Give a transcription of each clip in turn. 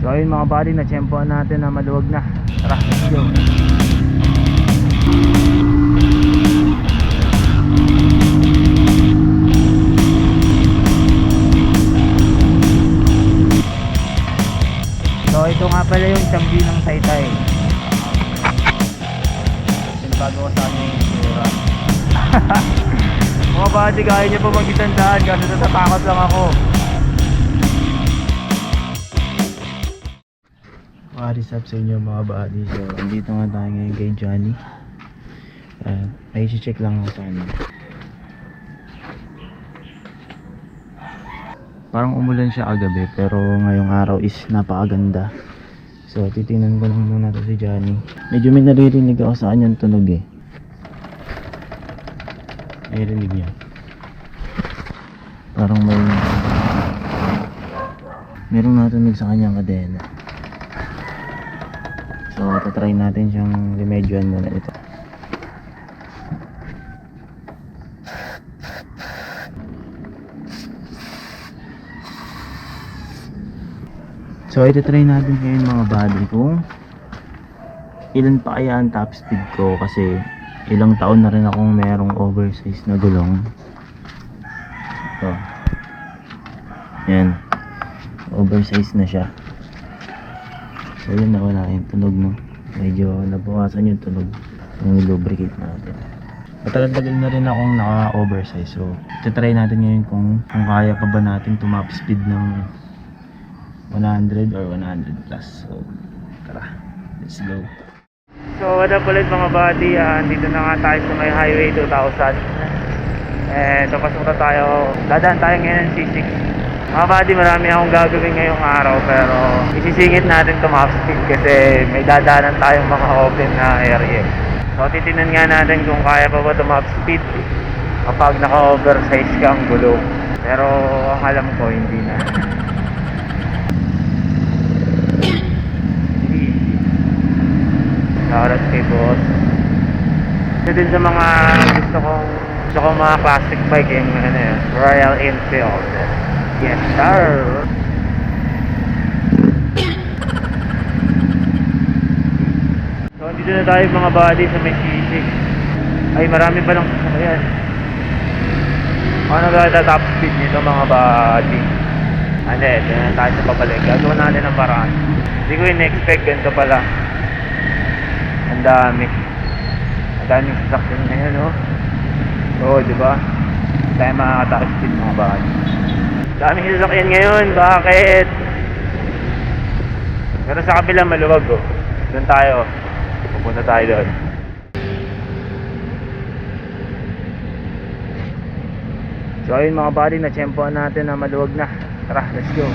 So ayun mga buddy, na-tsempohan natin na maluwag na. Tara, let's go. So ito nga pala yung Tiambi ng Taytay. Sinbago ko sa amin yung sura. Mga buddy, kaya niyo pa mag-isandaan kasi natatakot lang ako. What is up sa inyo mga buddy? So andito nga tayo ngayon kay Johnny. Ay check lang ako sa kanya. Parang umulan siya kagabi pero ngayong araw is napakaganda. So titingnan ko lang muna to si Johnny. Medyo may naririnig ako sa kanyang tunog eh. Naririnig niya. Parang merong natunog sa kanyang kadena. So tatry natin siyang remedyohan muna ito. So ito-try natin ngayon mga buddy kung ilan pa kaya ang top speed ko kasi ilang taon na rin akong merong oversize na gulong. Ito. Yan. Oversize na siya. So yun, nawala yung tunog no. Medyo nabawasan yung tunog ng lubricate natin. Matagal-tagal na rin akong naka-oversize. So ito-try natin ngayon kung kaya pa ba natin tumap speed ng 100 or 100 plus. So tara, let's go. So what up ulit mga buddy, dito na nga tayo sa may highway 2000 and tapos na tayo, dadaan tayo ngayon ng C6. Mga buddy, marami akong gagawin ngayong araw pero isisingit natin ito top speed kasi may dadaanan tayong mga open na area. So titinan nga natin kung kaya pa ba ito top speed kapag naka-oversize ka ang gulong, pero ang alam ko hindi na. Shoutout kay boss. Ito din sa mga gusto kong mga classic bike yung Royal Enfield. Yes sir. So dito na tayo mga buddy sa may C6. Ay marami pa lang sasakyan. Ano ba top speed nito mga buddy? Ano ito na tayo sa pabalik. Gagawin natin ang paraan. Hindi ko in-expect ganito pala. Ang daming sasakyan ngayon oh. Oo, diba? Tayo makakataas speed mga buddy. Daming sasakyan ngayon, bakit? Pero sa kabila maluwag oh. Doon tayo. Pupunta tayo doon. So ayun mga buddy, na-tsempohan natin na maluwag na. Tara, let's go.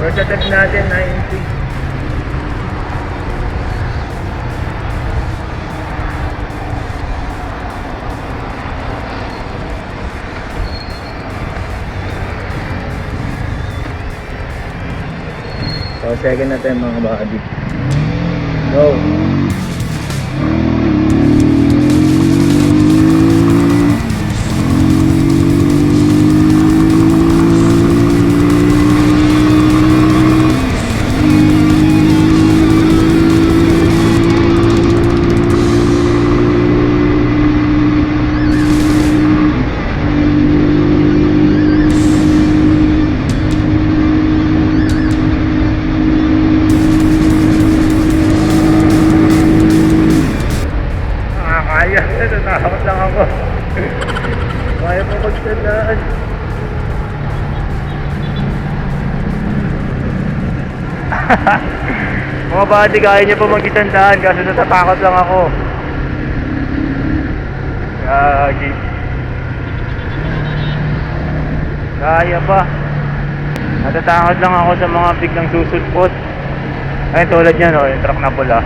First attempt natin 90. So second attempt mga buddy. Go. Mga buddy, kaya niya pa mag-isang daan kasi natatakot lang ako. Gagi. Kaya pa. Natatakot lang ako sa mga biglang susulpot. Ay, tulad niya, no, yung truck na pula.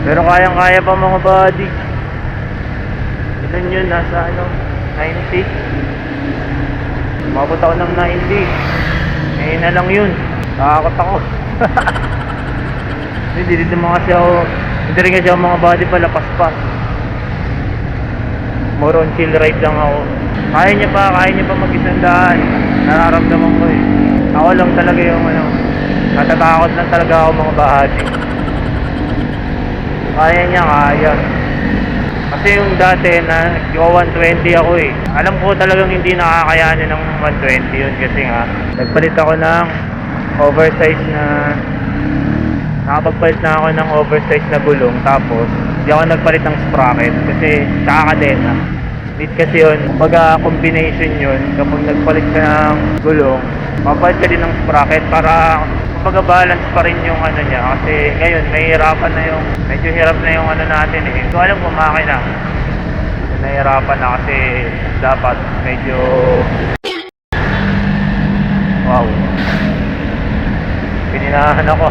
Pero kayang-kaya pa mga buddy. Ilan yun? Nasa 90? Umabot ako ng 90. Ngayon na lang yun. Takot ako. Hindi rin kasi ako mga body palapaspas. More on chill ride lang ako. Kaya niya pa mag-isang daan. Nararamdaman ko eh. Ako lang talaga yung natatakot lang talaga ako mga body. Kaya niya, kaya. Kasi yung dati na 120 ako eh. Alam ko talagang hindi nakakayanin ng 120 yun kasi nga nagpalit ako ng oversize na nakapagpalit na ako ng oversize na gulong, tapos hindi ako nagpalit ng sprocket kasi tsaka kadena. Need kasi yun, kumbaga combination yun. Kapag nagpalit ka ng gulong, papalit ka din ng sprocket para kumbaga balance pa rin yung niya. Kasi ngayon medyo hirap na yung natin eh. So alam ko makina nahihirapan na kasi dapat medyo wow, pininahan ako.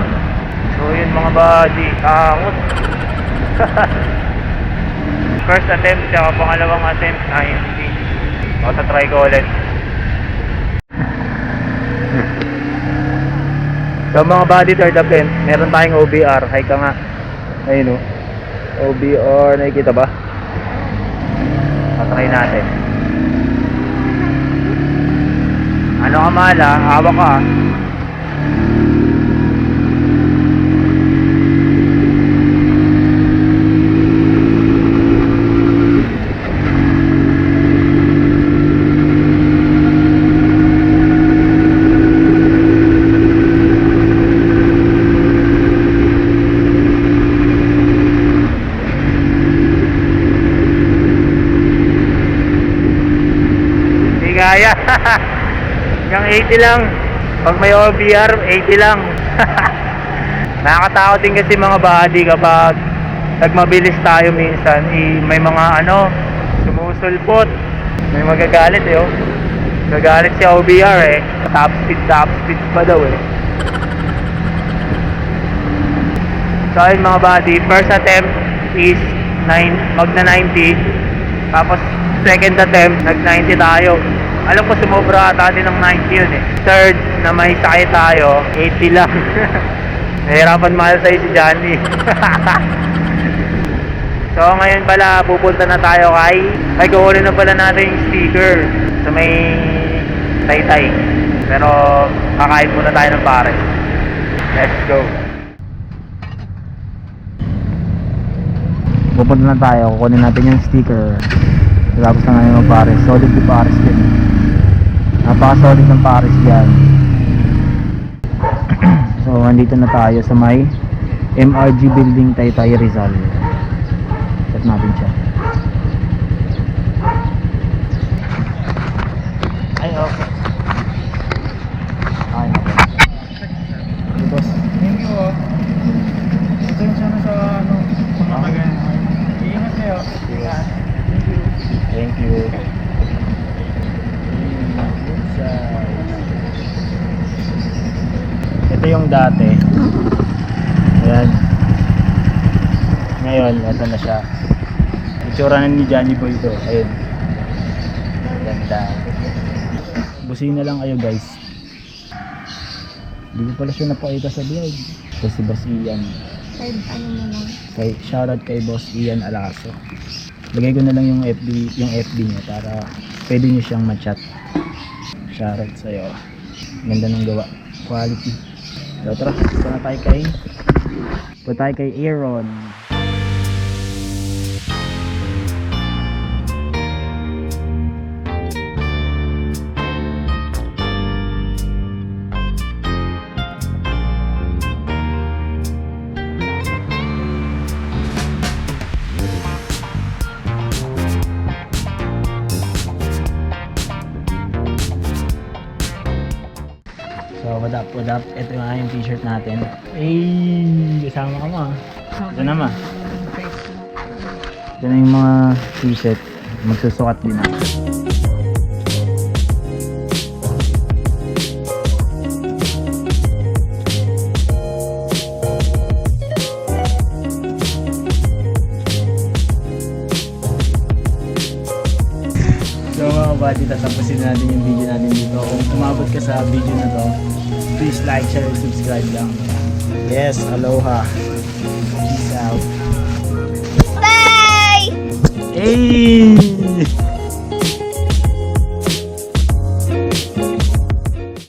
So yun mga buddy, takot. First attempt, saka pangalawang attempt na hindi. Try ko ulit. So mga buddy, third attempt, meron tayong OBR. Hay ka nga. Ayun o. OBR, nakikita ba? Try natin. Ano ka mala? Hawak ka. Kaya hanggang 80 lang. Pag may OBR, 80 lang. Nakakatakot din kasi mga buddy kapag nagmabilis tayo minsan, may mga sumusulpot, may magagalit eh oh. Magagalit si OBR eh. Top speed pa daw eh. So ayun mga buddy, first attempt is magna 90, tapos second attempt nag 90 tayo. Alam ko sumobra ata din ng 90 yun eh. Third na may sakit tayo, 80 lang. Nahirapan mahal sa'yo si Johnny. So ngayon pala pupunta na tayo ay kukunin na pala natin yung sticker sa may Taytay. Pero kakain muna tayo ng pares. Let's go. Pupunta na tayo, kukunin natin yung sticker. Tapos na ngayon ng pares. Solid yung pares din. Napaka-solid ng pares dyan. So, andito na tayo sa may MRG Building, Taytay, Rizal. Check natin siya. Ay, okay. Ay, okay. Boss. Thank you oh. Pasensya na sa pangatagan. Iingat kayo. Ingat. Thank you. Ito yung dati. Ayan. Ngayon, ito na siya. Itsura na ni Johnny Boy ito. Ayun. Ganda. Busina lang kayo guys. Hindi ko pala siya napakita sa vlog. Ito si Boss Ian. Shoutout kay Boss Ian Alaso. Lagay ko na lang yung FB niya para pwede niyo siyang ma-chat. Shoutout sa'yo. Ganda ng gawa. Quality. So tara, punta tayo kay Aaron. So what up, what up? Ito yung aking t-shirt natin. Eh, kasama ka mo ah. Ito na ma. Ito na yung mga t-shirt. Magsusukat din ako. So mga buddy, tatapusin natin yung video natin dito. Kung umabot ka sa video na to, please like, share, and subscribe lang. Yes, aloha. Peace out. Bye! Hey!